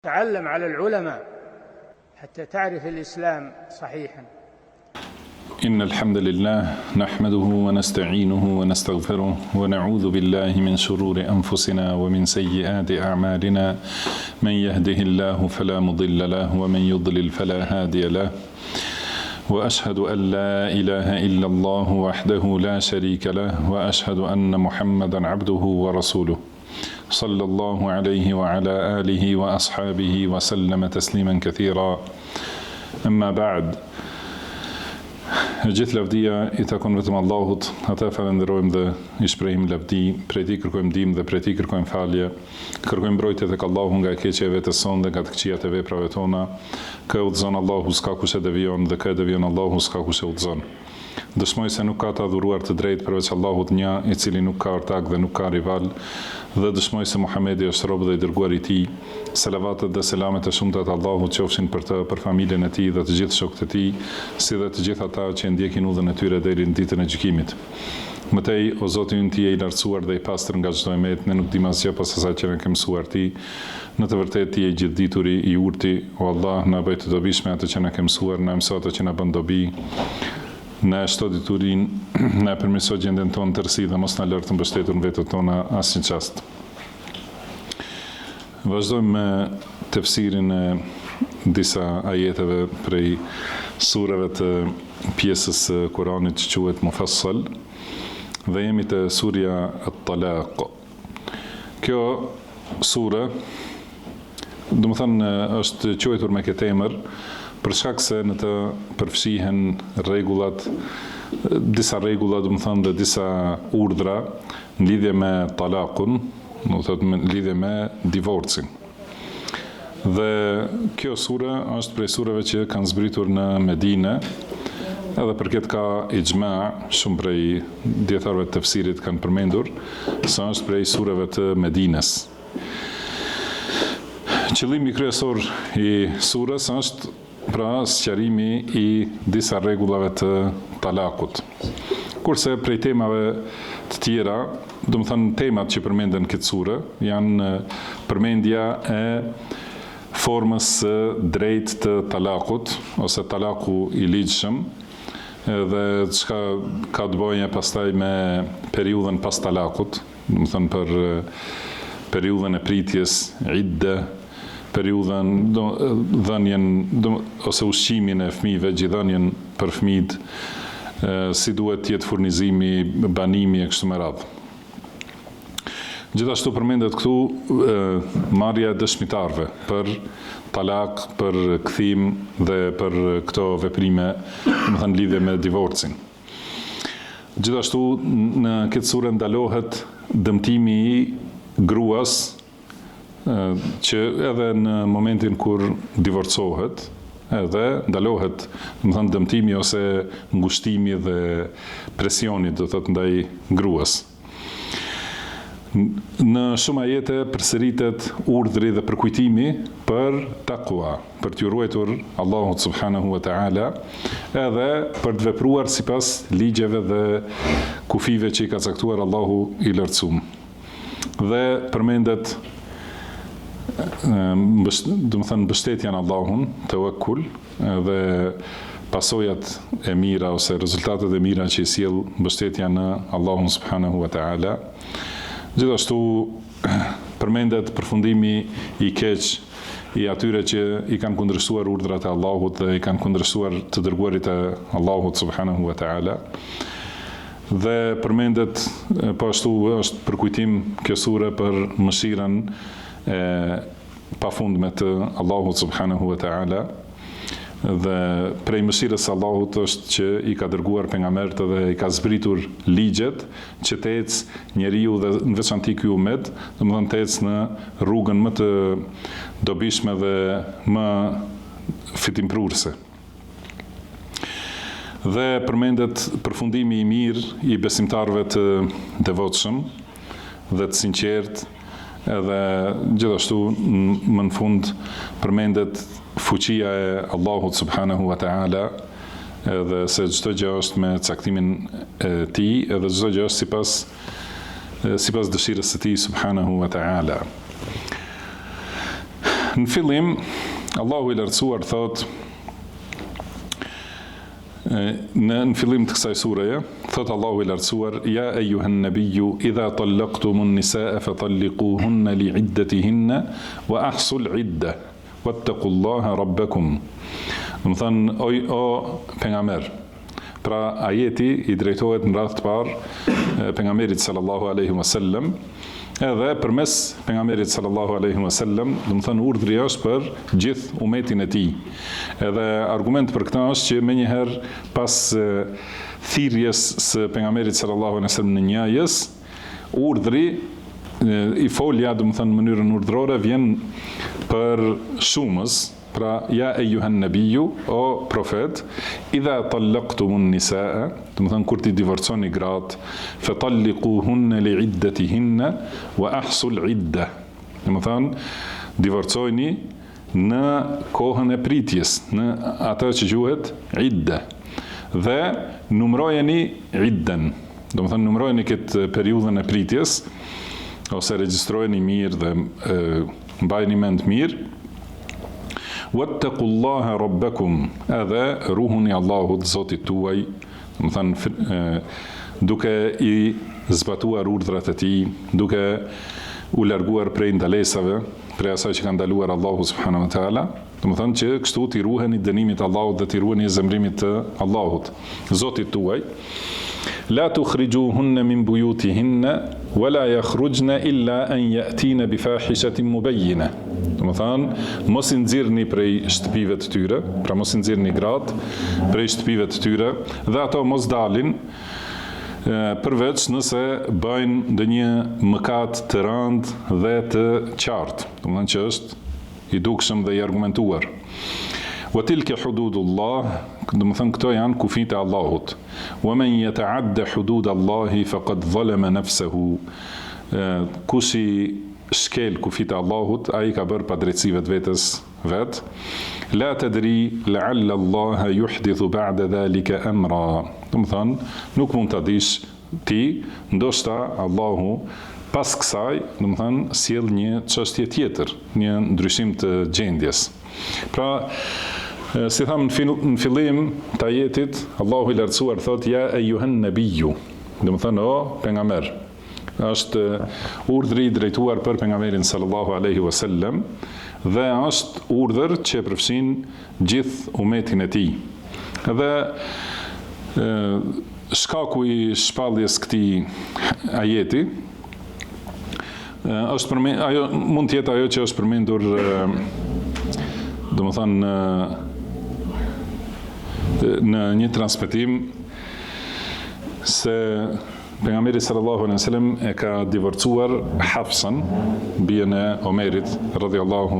تعلم على العلماء حتى تعرف الإسلام صحيحا. إن الحمد لله نحمده ونستعينه ونستغفره ونعوذ بالله من شرور أنفسنا ومن سيئات أعمالنا من يهده الله فلا مضل له ومن يضلل فلا هادي له وأشهد أن لا إله إلا الله وحده لا شريك له وأشهد أن محمدا عبده ورسوله صلى الله عليه وعلى آله وأصحابه وسلم تسليما كثيرا أما بعد. Gjithë lavdia I takon vetëm Allahut, ata falenderojmë dhe I shprehim lavdi, prej Tij kërkojmë ndihmë dhe prej Tij kërkojmë falje. Kërkojmë mbrojtje tek Allahu nga e keqja e vetes sonë dhe nga të këqijat e veprave tona. Kë udhëzon Allahu s'ka kush e devijon dhe kë e devijon Allahu s'ka kush e udhëzon. Dëshmoj se nuk ka të adhuruar të drejtë përveç Allahut një, I cili nuk ka ortak dhe nuk ka rival, dhe dëshmoj se Muhamedi është rob dhe I dërguar I Tij. Selavatet dhe selamet e shumta të Allahut qofshin për të, për familjen e Tij dhe të gjithë shokët e Tij, si dhe të gjithë ata që ndjekin udhën e tyre deri në ditën e gjykimit. Mëtej, o Zoti ynë Ti je I lartësuar dhe I pastër nga çdo emet, ne nuk dimë asgjë pas asaj që ne ke mësuar Ti. Në të vërtetë Ti je I gjithdituri, I urti, o Allah, na bëj të dobishme atë që na ke mësuar, na mëso atë që na bën dobi. Na shto diturin, na përmirëso gjendjen tonë tërësi dhe mos na lër të mbështetur në vetët tona asnjë çast. Vazhdojmë me tefsirin e disa ajeteve prej sureve të pjesës së Kuranit që quhet Mufassal, dhe jemi te surja At-Talaq. Kjo sure, domethënë është quajtur me këtë emër për shkak se në të përfshihen rregullat, disa rregulla, domethënë dhe disa urdhra në lidhje me talakun, do të thotë në lidhje me divorcin. Dhe kjo sure është prej sureve që kanë zbritur në Medinë, edhe për këtë ka ixhma, shumë prej dietarëve të tefsirit kanë përmendur se është prej sureve të Medinës. Qëllimi kryesor I surës është pra sqarimi I disa rregullave të talakut. Kurse prej temave të tjera, domethënë temat që përmenden këtë sure janë përmendja e formës së drejtë të talakut ose talaku I ligjshëm, dhe çka ka të bëjë pastaj me periudhën pas talakut, domethënë për periudhën e pritjes, idde, periudhën dhënien ose ushqimin e fëmijëve, gjithënien për fëmijët, si duhet të jetë furnizimi, banimi e kështu me radhë. Gjithashtu përmendet këtu marrja e dëshmitarëve për talak, për kthim dhe për këto veprime, domethënë lidhje me divorcin. Gjithashtu në këtë sure ndalohet dëmtimi I gruas, që edhe në momentin kur divorcohet, edhe ndalohet, domethënë dëmtimi ose ngushtimi dhe presioni, do të thotë ndaj gruas. Në shumë ajete përsëritet urdhri dhe përkujtimi për takwa, për t'ju ruajtur Allahut subhanahu wa taala, edhe për të vepruar sipas ligjeve dhe kufive që I ka caktuar Allahu I lartësuar. Dhe përmendet domethënë mbështetja në Allahun, tawakkul, dhe pasojat e mira ose rezultatet e mira që I sjell mbështetja në Allahun subhanahu wa taala. Gjithashtu përmendet përfundimi I keq I atyre që I kanë kundërshtuar urdhrat e Allahut dhe I kanë kundërshtuar të dërguarit e Allahut subhanahu wa taala. Dhe përmendet po ashtu është përkujtim kjo sure për mëshirën e pafundme të Allahut subhanahu wa taala, dhe prej mëshirës së Allahut është që I ka dërguar pejgamberët dhe I ka zbritur ligjet që të ecë njeriu dhe në veçanti ky ummet, domethënë të ecë në rrugën më të dobishme dhe më fitimprurse. Dhe përmendet përfundimi I mirë I besimtarëve të devotshëm dhe të sinqertë, edhe gjithashtu më në fund përmendet fuqia e Allahut subhanahu wa taala, edhe se çdo gjë është me caktimin e Tij, edhe çdo gjë është sipas dëshirës së Tij subhanahu wa taala. Në fillim, Allahu i lartësuar thot, në fillim të kësaj sureje, thot Allahu i lartësuar, ja ejuhen nabiju, idha tallaqtumun nisaa fatalliquhunna li iddatihinna wa ahsul idda, wattaqullaha rabbakum. Do të thënë, o pejgamber. Pra ajeti i drejtohet në radhë të parë pejgamberit sallallahu alaihi wasallam, edhe përmes pejgamberit sallallahu alaihi wasallam, do të thënë urdhri është për gjithë umetin e tij. Edhe argument për këtë është që menjëherë pas thirrjes së pejgamberit sallallahu alaihi wasallam në një ajes, urdhri i folja, do të thënë në mënyrën urdhërore vjen për shumës. Pra, ja ejuhen nabiju, o profet, idha tallaqtumun nisaa, do të thënë kur ti divorconi gratë, fatalliquhunna li iddatihinna wa ahsul idda. Do të thënë divorcojni në kohën e pritjes, në atë që quhet idda. Dhe numrojeni idden. Do të thënë numrojeni këtë periudhën e pritjes, ose regjistrojeni mirë dhe mbajeni mend mirë. Wattaqullaha rabbakum, edhe ruhuni Allahut Zotit tuaj, do të thënë duke i zbatuar urdhrat e tij, duke u larguar prej ndalesave, prej asaj që ka ndaluar Allahu subhanahu wa taala, do të thënë që kështu ti ruheni dënimit të Allahut dhe ti ruheni zemrimit të Allahut Zotit tuaj. La tukhrijuhunna min buyutihinna wala yakhrujna illa an ya'tina bi fahishatin mubayyinah. Do të thënë, mos i nxirrni prej shtëpive të tyre, pra mos i nxirrni gratë prej shtëpive të tyre, dhe ato mos dalin përveç nëse bëjnë ndonjë mëkat të rëndë dhe të qartë. Do të thënë që është i dukshëm dhe i argumentuar. Wa tilka hududullah, do të thënë këto janë kufit e Allahut. Wa man yata'adda hududallahi faqad zalama nafsahu. Kush i shkel kufit e Allahut, ai ka bërë padrejtësi vetes vet. La tadri la'alla Allah yuhdithu ba'da dhalika amra. Do të thënë, nuk mund ta dish ti, ndoshta Allahu pas kësaj, do të thënë, sjell një çështje tjetër, një ndryshim të gjendjes. Pra, si thamë në fillim të ajetit, Allahu i lartësuar thot, ja ejuhen nabiju, do të thënë, o pejgamber. Është urdhri i drejtuar për pejgamberin sallallahu alaihi wasallam dhe është urdhër që përfshin gjithë umetin e tij. Dhe shkaku i shpalljes këtij ajeti është ajo mund të jetë ajo që është përmendur domethënë në një transmetim se pejgamberi sallallahu alaihi wasallam e ka divorcuar Hafsan, bijën e Omerit radhiyallahu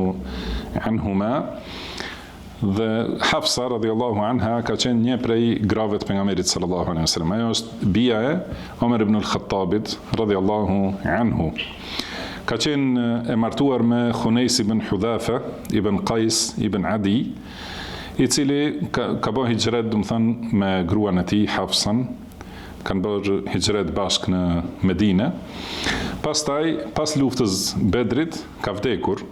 anhuma, dhe Hafsa radhiyallahu anha ka qenë një prej grave të pejgamberit sallallahu alaihi wasallam. Ajo është bija e Omer ibn al-Khattabit radhiyallahu anhu. Ka qenë e martuar me Khuneis ibn Hudhafa ibn Qais ibn Adi, i cili ka bërë hijret, do të thënë, me gruan e tij Hafsan, kanë bërë hijret bashkë në Medinë. Pastaj, pas luftës Bedrit, ka vdekur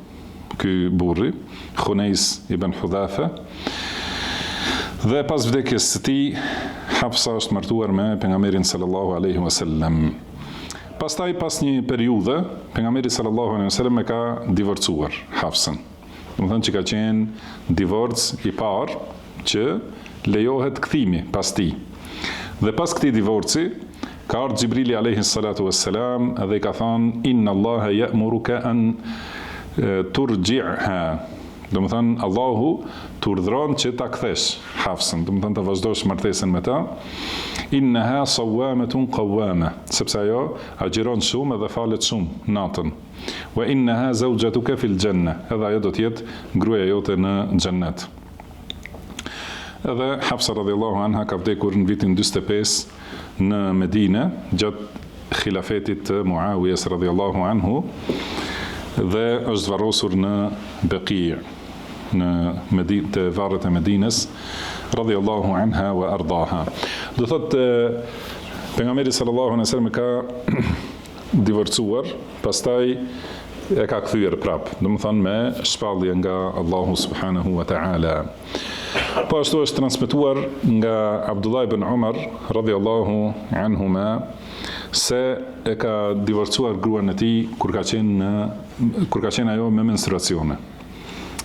ky burri, Khuneis ibn Hudhafa. Dhe pas vdekjes së tij, Hafsa është martuar me pejgamberin sallallahu alaihi wasallam. Pastaj, pas një periudhe, pejgamberi sallallahu alaihi wasallam e ka divorcuar Hafsën. Do të thënë që ka qenë divorc i parë që lejohet kthimi pas tij. Dhe pas këtij divorci, ka ardhur Xhibrili alayhi salatu wassalam dhe i ka thënë inna Allaha ya'muruka an turji'ha. Do të thënë Allahu të urdhëron që ta kthesh Hafsën, do të thënë të vazhdosh martesën me ta. Innaha sawamatun qawwama, sepse ajo agjiron shumë dhe falet shumë natën. Wa innaha zawjatuka fil janna, edhe ajo do të jetë gruaja jote në xhennet. Edhe Hafsa radhiyallahu anha ka vdekur në vitin 45 në Medinë, gjatë khilafetit të Muawiyes radhiyallahu anhu, dhe është varrosur në Beqi', në Medinë, të varret e Medinës, radhiyallahu anha wa ardaha. Do thotë pejgamberi sallallahu alaihi wasallam ka divorcuar, pastaj e ka kthyer prap, domethënë me shpallje nga Allahu subhanahu wa ta'ala. Po ashtu është transmetuar nga Abdullah ibn Umar radhiyallahu anhuma se e ka divorcuar gruan e tij kur ka qenë ajo me menstruacione.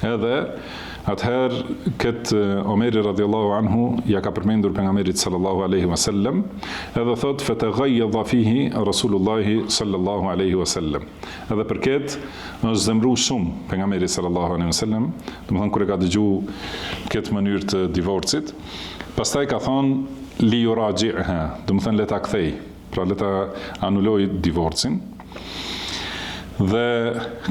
Edhe atëherë këtë Omeri radhiyallahu anhu ja ka përmendur pejgamberit sallallahu alaihi wasallam, edhe thot fataghayyadha fihi Rasulullahi sallallahu alaihi wasallam. Edhe për këtë është zemruar shumë pejgamberi sallallahu alaihi wasallam, domethënë kur e ka dëgjuar këtë mënyrë të divorcit, pastaj ka thonë li yuraji'ha, domethënë le ta kthej, pra le ta anuloj divorcin. Dhe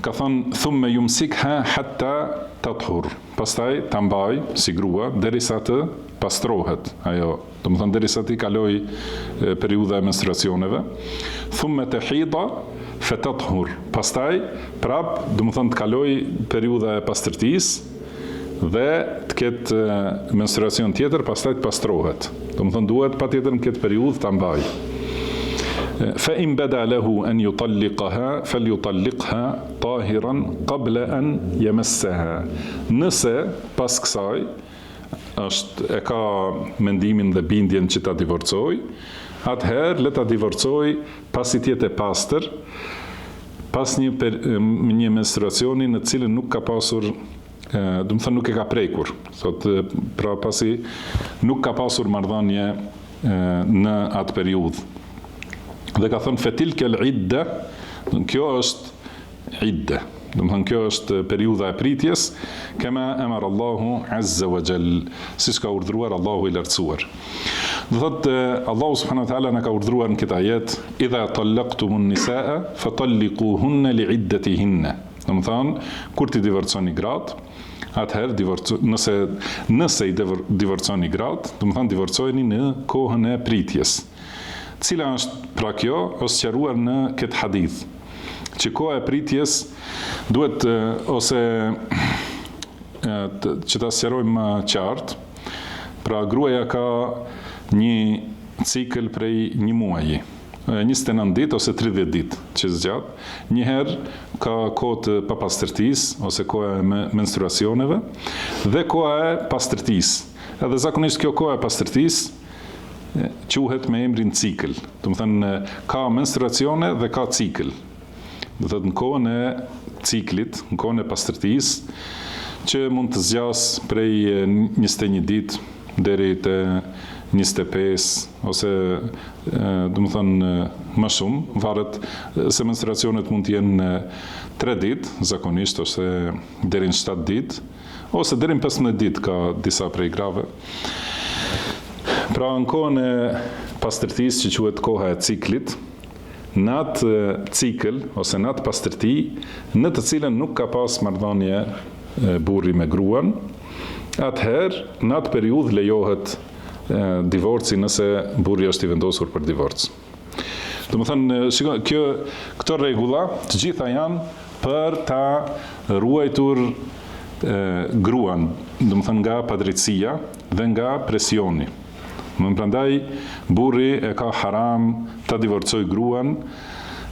ka thonë thumme yumsikha hatta tathur, pastaj ta mbaj si grua derisa të pastrohet ajo, domethënë derisa të kaloj periudha e menstruacioneve. Thumme tahida fatathur, pastaj prap domethënë të kaloj periudha e pastërtisë dhe të ketë menstruacion tjetër, pastaj të pastrohet. Domethënë duhet patjetër në këtë periudhë ta mbaj. فإن بدا له أن يطلقها فليطلقها طاهرا قبل أن يمسها. Nëse pas kësaj e ka mendimin dhe bindjen që ta divorcoj, atëherë le ta divorcoj pasi të jetë e pastër, pas një menstruacioni në cilën nuk ka pasur, domethënë nuk e ka prekur, pra pasi nuk ka pasur marrëdhënie në atë periudhë. Dhe ka thënë fetilke l'idda, kjo është idda, domethënë kjo është periudha e pritjes, kema amara Allahu azza wa jall, siç ka urdhëruar Allahu i lartësuar. Do thotë Allahu subhanahu wa taala na ka urdhëruar në këtë ajet, idha talaqtumun nisaa fatalliquhunna li'iddatihinna. Domethënë kur ti divorconi gratë, atëherë nëse i divorconi gratë, domethënë divorcojeni në kohën e pritjes. Cila është pra kjo, është sqaruar në këtë hadith, që koha e pritjes duhet ose që ta sqarojmë më qartë, pra gruaja ka një cikël prej një muaji, 29 ditë ose 30 ditë që zgjat. Njëherë ka kohë të papastërtisë ose koha e menstruacioneve dhe koha e pastërtisë. Edhe zakonisht kjo koha e pastërtisë quhet me emrin cikël. Do të thënë ka menstruacione dhe ka cikël. Do të thotë në kohën e ciklit, në kohën e pastërtisë, që mund të zgjas prej 21 ditë deri te 25 ose do të thënë më shumë, varet se menstruacionet mund të jenë 3 ditë zakonisht ose deri në 7 ditë ose deri në 15 ditë ka disa prej grave. Pra në kohën e pastërtisë që quhet koha e ciklit, në atë cikël ose në atë pastërti, në të cilën nuk ka pas marrëdhënie burri me gruan, atëherë në atë periudhë lejohet divorci nëse burri është i vendosur për divorc. Domethënë, këto rregulla të gjitha janë për ta ruajtur gruan, domethënë nga padrejtësia dhe nga presioni. Prandaj burri e ka haram ta divorcoj gruan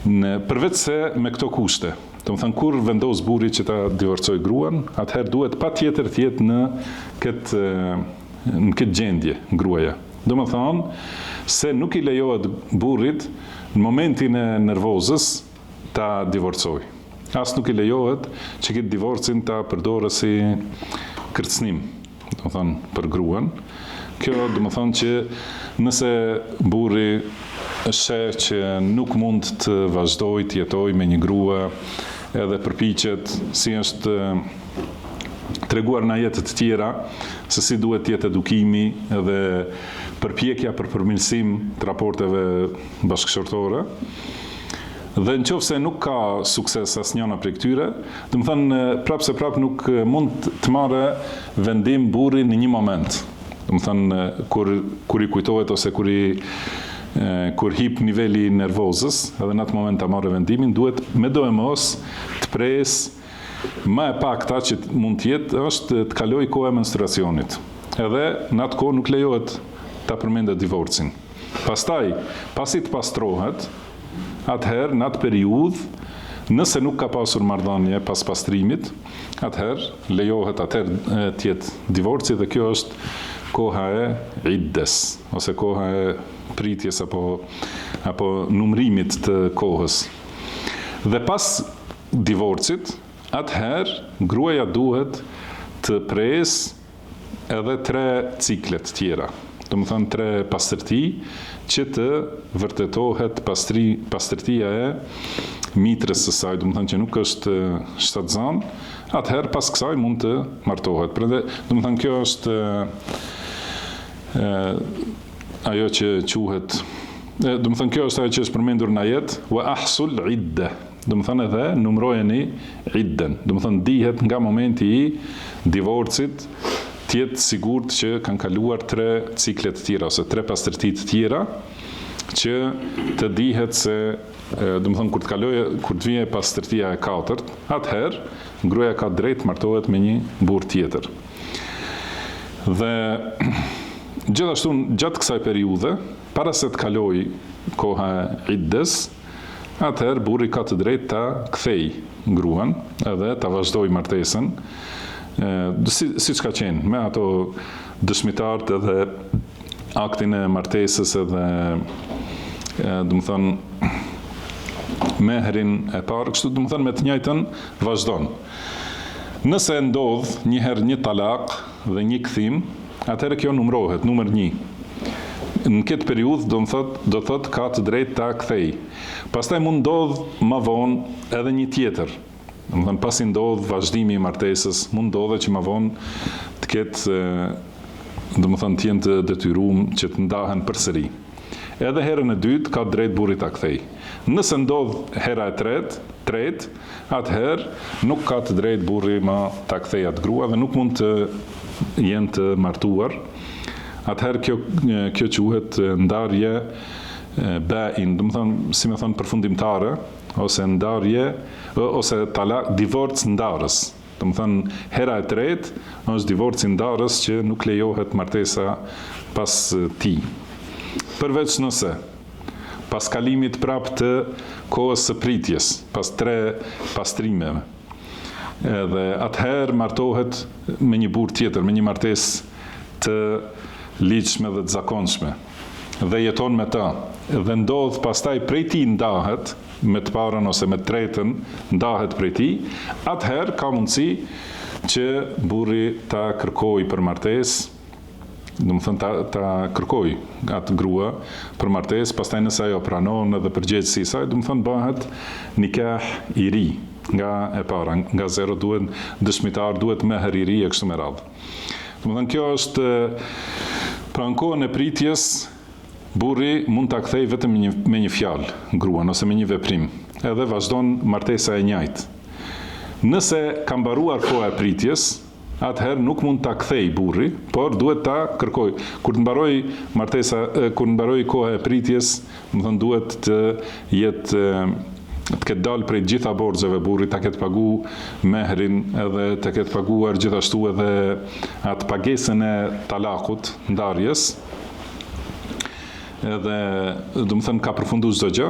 përveç se me këto kushte. Domethënë kur vendos burri që ta divorcoj gruan, atëherë duhet patjetër të jetë në këtë gjendje gruaja. Domethënë se nuk i lejohet burrit në momentin e nervozës ta divorcoj. As nuk i lejohet që këtë divorcin ta përdorë si kërcënim, domethënë për gruan. Kjo do të thonë që nëse burri sheh që nuk mund të vazhdoj të jetoj me një grua edhe përpiqet, si është treguar në ajete të tjera, se si duhet të jetë edukimi edhe përpjekja për përmirësim të raporteve bashkëshortore, dhe nëse nuk ka sukses asnjëna prej këtyre, do të thonë prapë se prapë nuk mund të marrë vendim burri në një moment. Do të thënë kur i kujtohet ose kur hip niveli nervozës, edhe në atë moment ta marrë vendimin, duhet me do e mos të presë më e pakta që mund të jetë është të kaloj koha e menstruacionit. Edhe në atë kohë nuk lejohet ta përmendet divorcin. Pastaj, pasi të pastrohet, atëherë në atë periudhë Nëse nuk ka pasur marrëdhënie pas pastrimit, atëherë lejohet tjetë divorci dhe kjo është koha e iddes, ose koha e pritjes apo numrimit të kohës. Dhe pas divorcit, atëherë gruaja duhet të presë edhe 3 ciklet tjera. Do më thënë 3 pastërti që të vërtetohet pastërtia e mitrës së saj, do më thënë që nuk është shtatzan, atëherë pas kësaj mund të martohet. Prandaj, do më thënë kjo është ajo që quhet, do më thënë kjo është ajo që është përmendur në ajet, wa ahsul idde. Do më thënë edhe numrojeni idden. Do më thënë dihet nga momenti i divorcit tjetë sigurt që kanë kaluar 3 ciklet të tjera, ose 3 pastërtit tjera, që të dihet se, do më thënë, kur të vije pastërtia e 4, atëherë, gruaja ka drejt martohet me një burr tjetër. Dhe gjithashtu, gjatë kësaj periudhe, para se të kaloj koha e iddes, atëherë burri ka të drejt ta kthej gruan, edhe ta vazhdoj martesën, si që ka qenë, me ato dëshmitarët edhe aktin e martesës edhe, do më thënë, mehrin e parë, kështu do më thënë me të njëjtën vazhdon. Nëse ndodh njëherë një talak dhe një kthim, atëherë kjo numrohet, numër 1. Në këtë periudhë do thot ka të drejtë ta kthej. Pastaj mund ndodh më vonë edhe një tjetër. Do të thënë pasi ndodh vazhdimi i martesës, mund ndodhe që më vonë të ketë, do të thënë të jenë të detyruar që të ndahen përsëri. Edhe herën e dytë ka drejt burri ta kthej. Nëse ndodh hera e tretë, atëherë nuk ka të drejt burri më ta kthej atë grua dhe nuk mund të jenë të martuar. Atëherë kjo quhet ndarje bain, do të thënë, si më thon përfundimtare, ose ndarje ose divorc ndarës. Do të thënë, hera e tretë është divorci ndarës që nuk lejohet martesa pas tij. Përveç nëse pas kalimit prap të kohës së pritjes, pas 3 pastrimeve. Edhe atëherë martohet me një burr tjetër, me një martesë të ligjshme dhe të zakonshme, dhe jeton me ta, dhe ndodh pastaj prej tij ndahet, me të parën ose me të tretën ndahet prej tij, atëherë ka mundësi që burri ta kërkojë për martesë, do të thënë ta kërkojë atë grua për martesë, pastaj nëse ajo pranon edhe përgjegjësi i saj, do të thënë bëhet nikah i ri nga e para, nga zero duhet dëshmitar, duhet meher i ri e kështu me radhë. Do të thënë kjo është, pra në kohën e pritjes, burri mund ta kthej vetëm me një fjalë gruan ose me një veprim, edhe vazhdon martesa e njëjtë. Nëse ka mbaruar koha e pritjes, atëherë nuk mund ta kthej burri, por duhet ta kërkoj. Kur të mbaroj martesa, kur të mbaroj koha e pritjes, do të thënë duhet të jetë të ketë dalë prej gjitha borxheve burri, ta ketë pagu mehrin, edhe të ketë paguar gjithashtu edhe atë pagesën e talakut, ndarjes, edhe do të thënë ka përfunduar çdo gjë.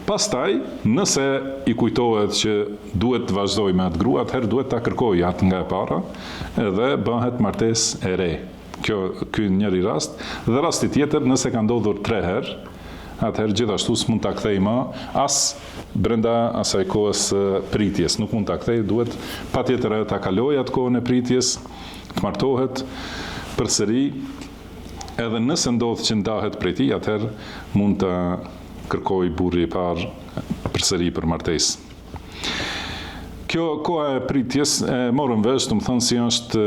Pastaj, nëse i kujtohet që duhet të vazhdoj me atë grua, atëherë duhet ta kërkojë atë nga e para, edhe bëhet martesë e re. Ky njëri rast, dhe rasti tjetër nëse ka ndodhur 3 herë, atëherë gjithashtu s'mund ta kthej më as brenda asaj kohës pritjes, nuk mund ta kthej, duhet patjetër ta kalojë atë kohën e pritjes, të martohet përsëri, edhe nëse ndodh që ndahet prej tij, atëherë mund ta kërkoj burri i parë përsëri për martesë. Kjo koha e pritjes e morëm vesh, do të thënë si është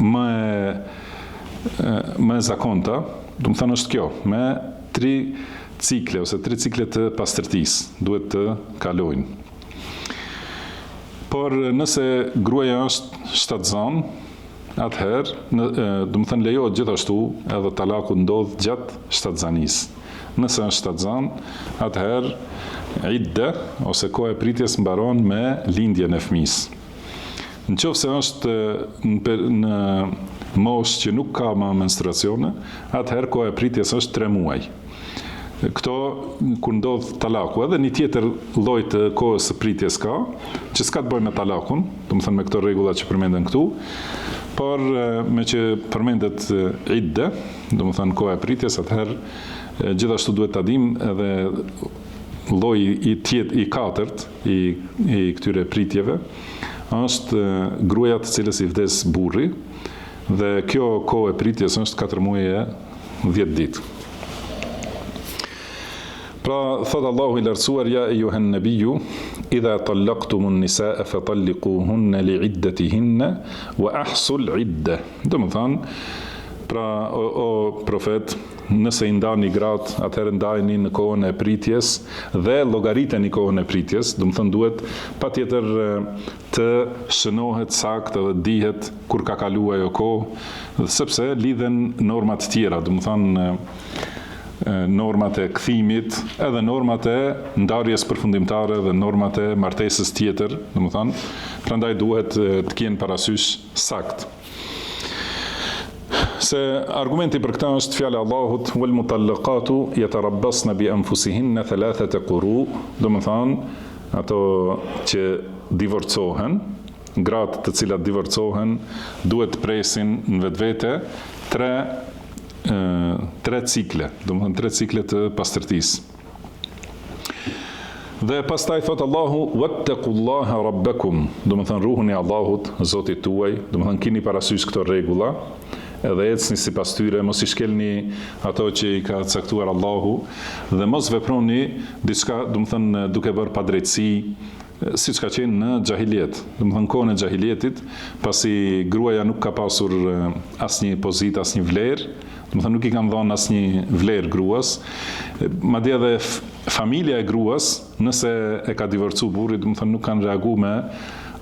më e zakonta, do të thënë është kjo, me 3 cikle ose 3 cikle të pastërtisë duhet të kalojnë. Por nëse gruaja është shtatzan, atëherë, do të thënë lejohet gjithashtu edhe talaku ndodh gjatë shtatzanisë. Nëse është shtatzan, atëherë idde ose koha e pritjes mbaron me lindjen e fëmisë. Nëse është në moshë që nuk ka më menstruacione, atëherë koha e pritjes është 3 muaj. këto kur ndodh talaku, edhe një tjetër lloj të kohës së pritjes ka, që s'ka të bëjë me talakun, domethënë me këto rregulla që përmenden këtu, por me që përmendet idde, domethënë koha e pritjes, atëherë gjithashtu duhet ta dimë edhe lloji i katërt i këtyre pritjeve është gruaja të cilës i vdes burri, dhe kjo kohë e pritjes është 4 muaj e 10 ditë. Pra, thot Allahu i lartësuar, ja ejuhen nebiju, idha tallaqtumun nisaa fatalliquhunna li'iddatihinna wa ahsul idda. Do më thanë, pra, o profet, nëse i ndani gratë, atëherë ndajni në kohën e pritjes dhe llogariteni kohën e pritjes, do më thënë duhet patjetër të shënohet saktë dhe dihet kur ka kaluar ajo kohë, sepse lidhen normat tjera, do më thënë normat e kthimit, edhe normat e ndarjes përfundimtare dhe normat e martesës tjetër, do më thënë, prandaj duhet të kenë parasysh saktë. Se argumenti për këta është fjala e Allahut, wal mutallaqatu yatarabbasna bi anfusihinna thalathata quru, do të thonë ato që divorcohen, gratë të cilat divorcohen, duhet të presin në vetvete 3 cikle, do të thonë 3 cikle të pastërtisë. Dhe pastaj thot Allahu, wattaqullaha rabbakum, do të thonë ruhuni Allahut, Zotit tuaj, do të thonë keni parasysh këto rregulla, edhe ecni sipas tyre, mos i shkelni ato që i ka caktuar Allahu, dhe mos veproni diçka, do të thënë duke bërë padrejtësi, siç ka qenë në xahiliet. Do të thënë kohën e xahilietit, pasi gruaja nuk ka pasur asnjë pozitë, asnjë vlerë, do të thënë nuk i kanë dhënë asnjë vlerë gruas, madje edhe familja e gruas, nëse e ka divorcu burri, do të thënë nuk kanë reaguar me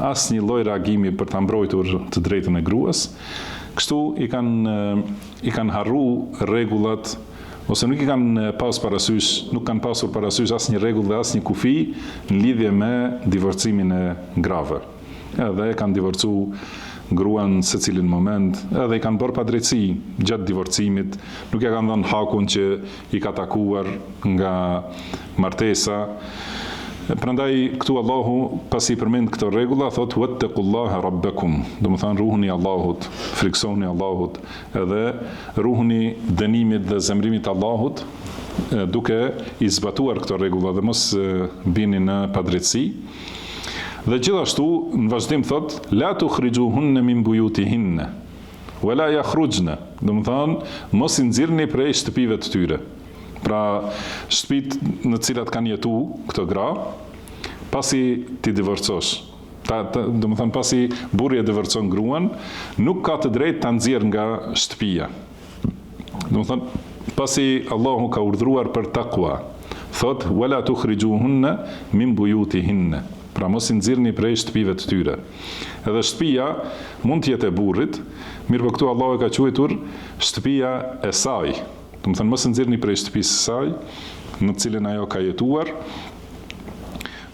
asnjë lloj reagimi për ta mbrojtur të drejtën e gruas. Kështu i kanë harru rregullat, ose nuk i kanë pas parasysh, nuk kanë pasur parasysh asnjë rregull dhe asnjë kufi në lidhje me divorcimin e grave. Edhe kanë divorcu gruan secilin moment, edhe i kanë bërë padrejtësi gjatë divorcimit, nuk ja kanë dhënë hakun që i ka takuar nga martesa. Prandaj këtu Allahu pasi përmend këto rregulla thot wattaqullaha rabbakum, do të thonë ruhuni Allahut, friksoni Allahut, edhe ruhuni dënimit dhe zemrimit Allahut, duke i zbatuar këto rregulla dhe mos bini në padrejtësi. Dhe gjithashtu në vazhdim thot la tukhrijuhunna min buyutihinna wala yakhrujna, do të thonë mos i nxirrni prej shtëpive të tyre. Pra, shtëpitë në të cilat kanë jetu këto gra, pasi ti divorcosh, do të thënë pasi burri e divorcon gruan, nuk ka të drejtë ta nxjerrë nga shtëpia. Do të thënë, pasi Allahu ka urdhëruar për takwa, thot wala tukhrijuhunna min buyutihinna. Pra mos i nxirrni prej shtëpive të tyre. Edhe shtëpia mund të jetë e burrit, mirë po këtu Allahu e ka quajtur shtëpia e saj. Do të thënë mos nxirrni prej shtëpisë së saj, në të cilën ajo ka jetuar.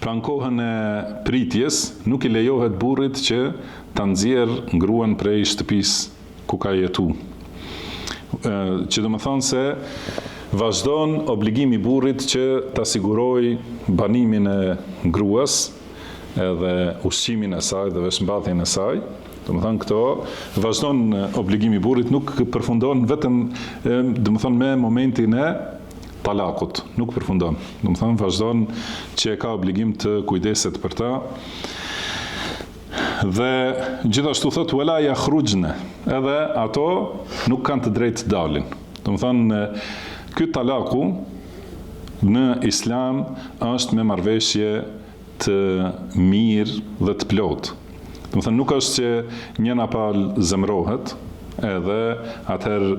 Pra në kohën e pritjes nuk i lejohet burrit që ta nxjerrë gruan prej shtëpisë ku ka jetuar. Që do të thonë se vazhdon obligimi i burrit që ta sigurojë banimin e gruas, edhe ushqimin e saj dhe veshmbathjen e saj. Do të thonë këto vazhdon obligimi i burrit, nuk përfundon vetëm do të thonë me momentin e talakut, nuk përfundon. Do të thonë vazhdon që e ka obligim të kujdeset për ta. Dhe gjithashtu thot wala yakhrujna, edhe ato nuk kanë të drejtë të dalin. Do të thonë ky talaku në Islam është me marrëveshje të mirë dhe të plotë. Do të thënë nuk është që njëna palë zemrohet, edhe atëherë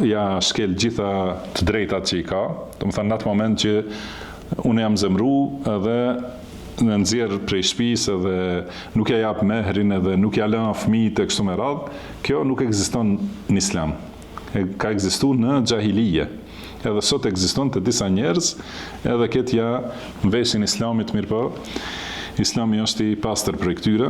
ja shkel gjitha të drejtat që i ka. Do të thënë në atë moment që unë jam zemru edhe në nxjerr prej shtëpisë edhe nuk ja jap mehrin edhe nuk ja lën fëmijët e kështu me radhë, kjo nuk ekziston në Islam. Ka ekzistuar në xahilije. Edhe sot ekziston të disa njerëz, edhe këtë ja veshin Islamit, mirë po, Islami është i pastër për këtyre.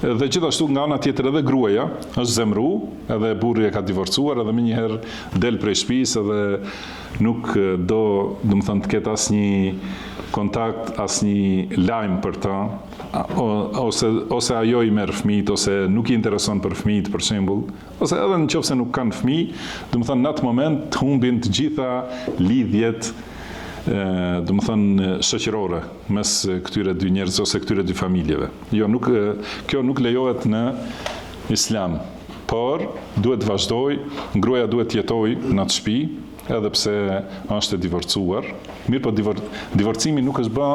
Dhe gjithashtu nga ana tjetër edhe gruaja është zemru, edhe burri e ka divorcuar, edhe menjëherë del prej shtëpisë edhe nuk do, domethënë, të ketë asnjë kontakt, asnjë lajm për ta, ose ajo i merr fëmijët, ose nuk i intereson për fëmijët, për shembull, ose edhe nëse nuk kanë fëmijë, domethënë në atë moment humbin të gjitha lidhjet shoqërore mes këtyre dy njerëzve ose këtyre dy familjeve. Jo, kjo nuk lejohet në Islam, por duhet të vazhdoj, gruaja duhet të jetojë në atë shtëpi, edhe pse është e divorcuar. Mirë, po divorcimi nuk është bë,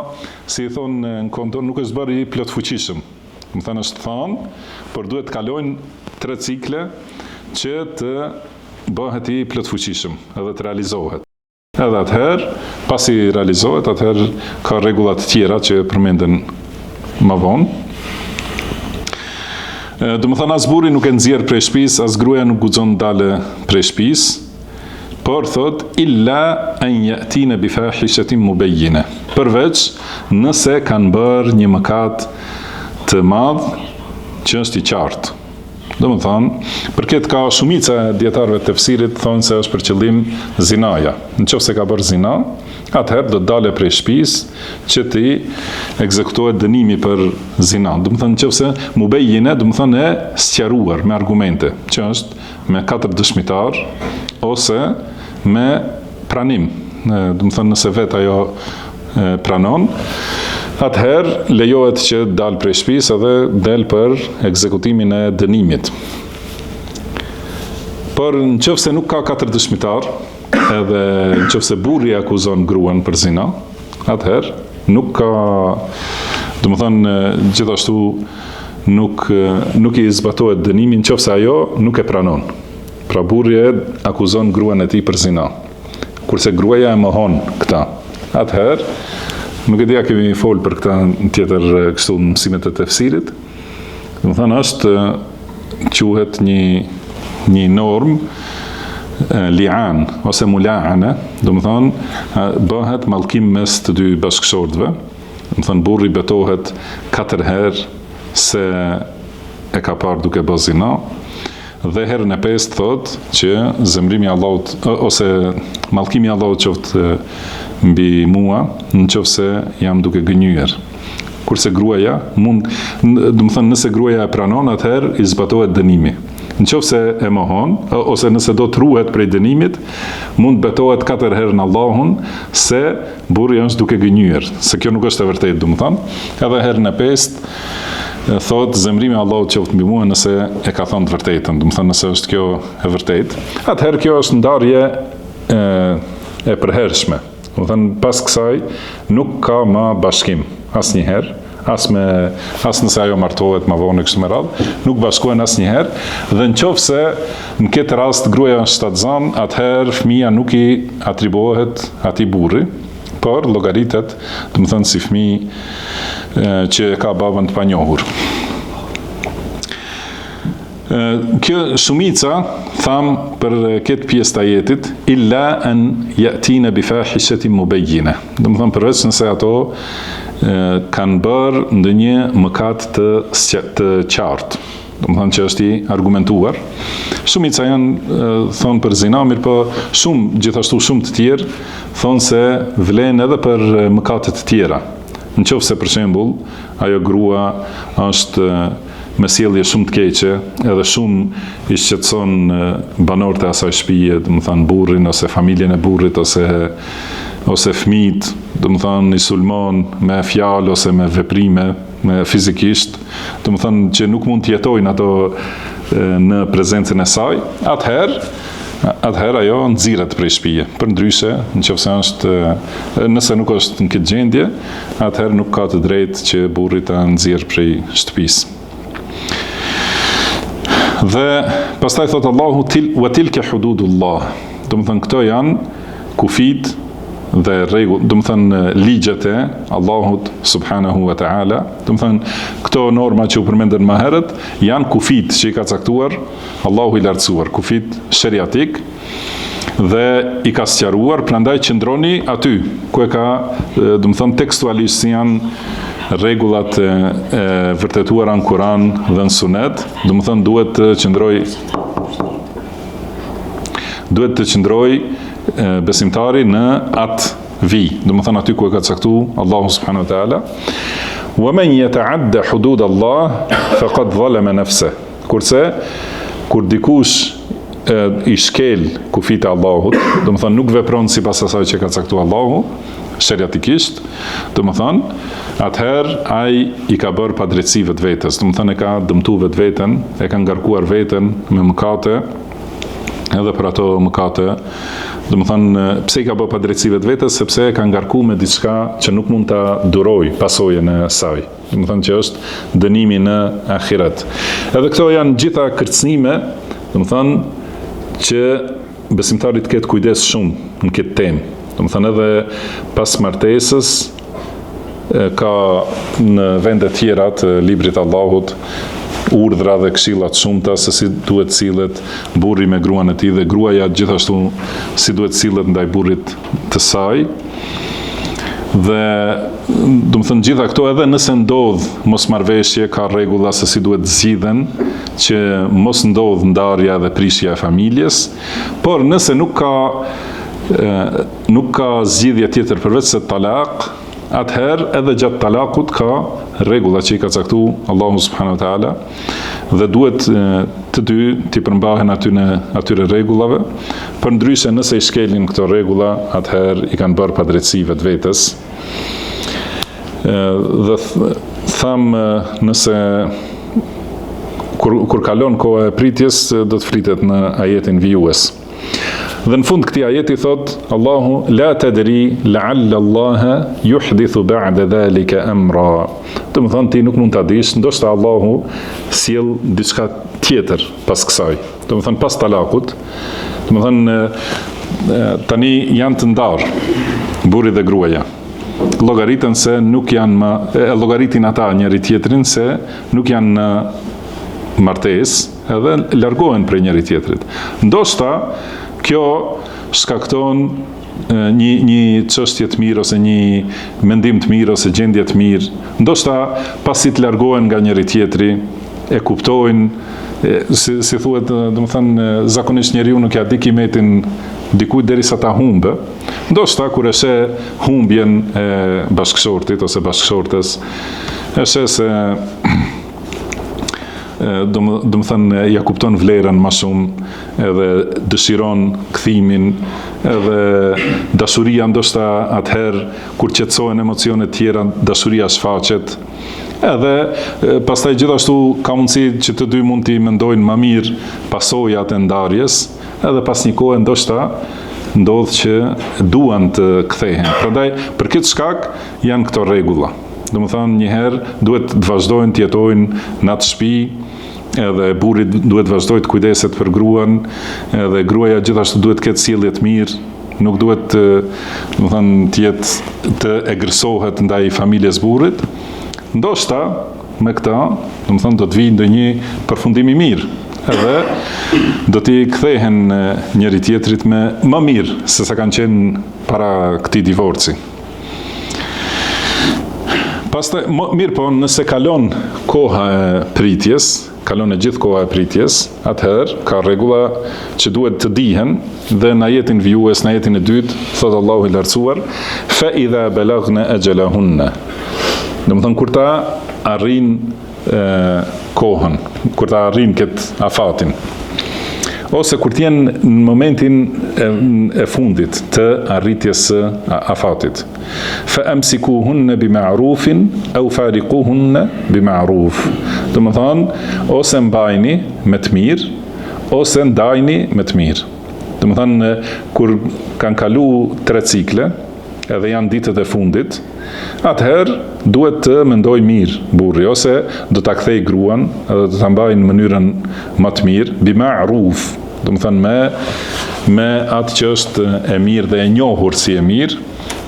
si i thonë në konton, nuk është bërë i plotfuqishëm. Më thënë është thonë, por duhet të kalojnë 3 cikle që të bëhet i plotfuqishëm edhe të realizohet. Edhe atëherë, pasi realizohet, atëherë ka rregullat tjera që përmenden më vonë. Domethënë as burri nuk e nxjerr prej shtëpisë, as gruaja nuk guxon dalë prej shtëpisë, por thot illa an yatina bi fahishatin mubayyina. Përveç nëse kanë bërë një mëkat të madh që është i qartë. Domethënë, përket ka shumica e dietarëve të tefsirit thonë se është për qëllim zinaja. Nëse ka bërë zina, atëherë do të dalë prej shtëpisë që ti ekzekutohet dënimi për zina. Domethënë, nëse mubayyina, domethënë e sqaruar me argumente, që është me 4 dëshmitar ose me pranim. Domethënë, nëse vetë ajo pranon, atëherë lejohet që dalë prej shtëpisë edhe del për ekzekutimin e dënimit. Por nëse nuk ka 4 dëshmitar, edhe nëse burri akuzon gruan për zina, atëherë nuk ka, domethënë, gjithashtu nuk i zbatohet dënimi nëse ajo nuk e pranon. Pra burri akuzon gruan e tij për zina, kurse gruaja e mohon këtë. Atëherë, nuk e dia kemi folë për këta në tjetër kështu mësimet e tefsirit. Domethënë është quhet një norm li'an ose mula'ana, domethënë bëhet mallkim mes të dy bashkëshortëve. Domethënë burri betohet 4 herë se e ka parë duke bërë zina, dhe herën e 5 thot që zemrimi i Allahut ose mallkimi i Allahut qoftë mbi mua, nëse jam duke gënyer. Kurse gruaja domethënë nëse gruaja e pranon, atëherë i zbatohet dënimi. Nëse e mohon ose nëse do të ruhet prej dënimit, mund betohet 4 herë në Allahun se burri është duke gënyer, se kjo nuk është e vërtetë, domethënë. Edhe herën e 5 thot zemrimi i Allahut qoftë mbi mua nëse e ka thënë të vërtetën, domethënë nëse është kjo e vërtetë. Atëherë kjo është ndarje e përhershme. Domethënë pas kësaj nuk ka më bashkim asnjëherë, as nëse ajo martohet më vonë kështu me radhë, nuk bashkohen asnjëherë, dhe nëse në këtë rast gruaja është shtatzan, atëherë fëmia nuk i atribuohet atij burri, por llogaritet, domethënë si fëmijë që ka babën të panjohur. Kjo shumica tham për këtë pjesë të ajetit illa an yatina bi fahishatin mubayyina. Domethënë përveç nëse ato kanë bërë ndonjë mëkat të qartë. Domethënë që është i argumentuar. Shumica janë thonë për zina, mirë po gjithashtu shumë të tjerë thonë se vlen edhe për mëkate të tjera. Nëse për shembull ajo grua është me sjellje shumë të keqe, edhe shumë i shqetëson banorët e asaj shtëpie, domethënë burrin ose familjen e burrit ose fëmijët, domethënë i sulmon me fjalë ose me veprime, me fizikisht, domethënë që nuk mund të jetojnë ato në prezencën e saj, atëherë ajo nxirret prej shtëpie. Përndryshe, nëse nuk është në këtë gjendje, atëherë nuk ka të drejtë që burri ta nxjerrë prej shtëpisë. Dhe pastaj thot Allahu wa tilka hududullah. Domethënë këto janë kufit dhe rregull, domethënë ligjet e Allahut subhanahu wa taala. Domethënë këto norma që u përmendën më herët janë kufit që i ka caktuar Allahu i lartësuar, kufit sheriatik, dhe i ka sqaruar, prandaj qëndroni aty ku e ka, domethënë tekstualisht si janë rregullat e vërtetuara në Kur'an dhe në Sunet, domethënë duhet të qëndroj besimtari në atë vijë, domethënë aty ku e ka caktuar Allahu subhanahu wa taala. Wa man yata'adda hudud Allah faqad zalama nafsa. Kurse kur dikush i shkel kufit e Allahut, domethënë nuk vepron sipas asaj që ka caktuar Allahu sheriatikisht, domethënë atëherë ai i ka bërë padrejtësi vetvetes, domethënë e ka dëmtuar vetveten, e ka ngarkuar veten me mëkate, edhe për ato mëkate, domethënë pse i ka bërë padrejtësi vetvetes, sepse e ka ngarkuar me diçka që nuk mund ta duroj pasojën e saj. Domethënë që është dënimi në ahiret. Edhe këto janë gjitha kërcënime, domethënë që besimtarit ketë kujdes shumë në këtë temë. Domethënë edhe pas martesës ka në vende tjera të librit Allahut urdhra dhe këshilla të shumta se si duhet sillet burri me gruan e tij dhe gruaja gjithashtu si duhet sillet ndaj burrit të saj. Dhe domethënë gjitha këto edhe nëse ndodh mosmarrveshje ka rregulla se si duhet zgjidhen që mos ndodh ndarja dhe prishja e familjes, por nëse nuk ka zgjidhje tjetër përveç se talak, atëherë edhe gjatë talakut ka rregulla që i ka caktuar Allahu subhanahu wa taala dhe duhet të dy t'i përmbahen atyre rregullave, përndryshe nëse i shkelin këto rregulla, atëherë i kanë bërë padrejtësi vetvetes. Dhe tham nëse kur kalon koha e pritjes do të flitet në ajetin vijues. Dhe në fund këtij ajeti thot Allahu la tadri la'alla Allaha yuhdithu ba'da dhalika amra. Domethënë ti nuk mund ta dish, ndoshta Allahu sjell diçka tjetër pas kësaj. Domethënë pas talakut. Domethënë tani janë të ndarë burri dhe gruaja. Llogaritën se nuk janë llogaritin ata njëri tjetrin se nuk janë në martesë edhe largohen prej njëri tjetrit. Ndoshta kjo shkakton një çështje të mirë ose një mendim të mirë ose gjendje të mirë. Ndoshta pasi të largohen nga njëri tjetri, e kuptojnë, si thuhet, domethënë zakonisht njeriu nuk ja di kimetin dikujt derisa ta humbë. Ndoshta kur e sheh humbjen e bashkëshortit ose bashkëshortes, e sheh se domethënë ja kupton vlerën më shumë, edhe dëshiron kthimin, edhe dashuria ndoshta atëherë kur qetësohen emocionet tjera, dashuria shfaqet. Edhe pastaj gjithashtu ka mundësi që të dy mund t'i mendojnë më mirë pasojat e ndarjes, edhe pas një kohe ndoshta ndodh që duan të kthehen. Prandaj për këtë shkak janë këto rregulla. Domethënë njëherë duhet të vazhdojnë të jetojnë në atë shtëpi, edhe burri duhet vazhdojë të kujdeset për gruan, edhe gruaja gjithashtu duhet të ketë sjellje të mirë, nuk duhet domethënë të jetë të egërsohet ndaj familjes burrit. Ndoshta me këtë, domethënë do të vijë ndonjë përfundim i mirë, edhe do t'i kthehen njëri tjetrit me më mirë se sa kanë qenë para këtij divorci. Pastaj mirë po, nëse kalon koha e pritjes, kalon e gjithë koha e pritjes, atëherë ka rregulla që duhet të dihen dhe në ajetin vijues, në ajetin e dytë, thot Allahu i lartësuar, fa idha balagna ajalahunna. Domethënë kur ta arrin kohën, kur ta arrin këtë afatin, ose kur t'jenë në momentin e fundit të arritjes së afatit. Fa amsikuhunna bima'rufin aw fariquhunna bima'ruf. Domethënë ose mbajni me të mirë ose ndajni me të mirë. Domethënë kur kanë kalu 3 cikle edhe janë ditët e fundit, atëherë duhet të mendoj mirë burri, ose do ta kthej gruan edhe do ta mbajë në mënyrën më të mirë, bima'ruf. Domethënë me atë që është e mirë dhe e njohur si e mirë,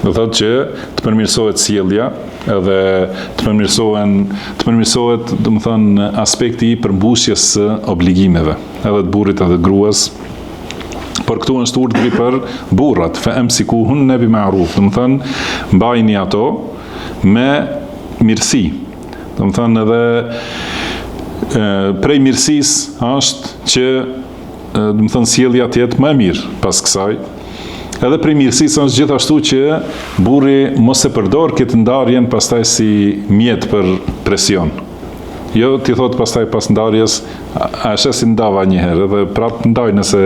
do thotë që të përmirësohet sjellja edhe të përmirësohet domethënë aspekti i përmbushjes së obligimeve, edhe të burrit edhe të gruas. Por këtu është urdhri për burrat, fa amsikuhunna bima'ruf, domethënë mbajini ato me mirësi. Do të thënë edhe prej mirësisë është që do të thënë sjellja të jetë më e mirë pas kësaj. Edhe prej mirësisë është gjithashtu që burri mos e përdor këtë ndarjen pastaj si mjet për presion. Jo ti thot pastaj pas ndarjes, a është si ndava një herë, edhe prapë ndaj nëse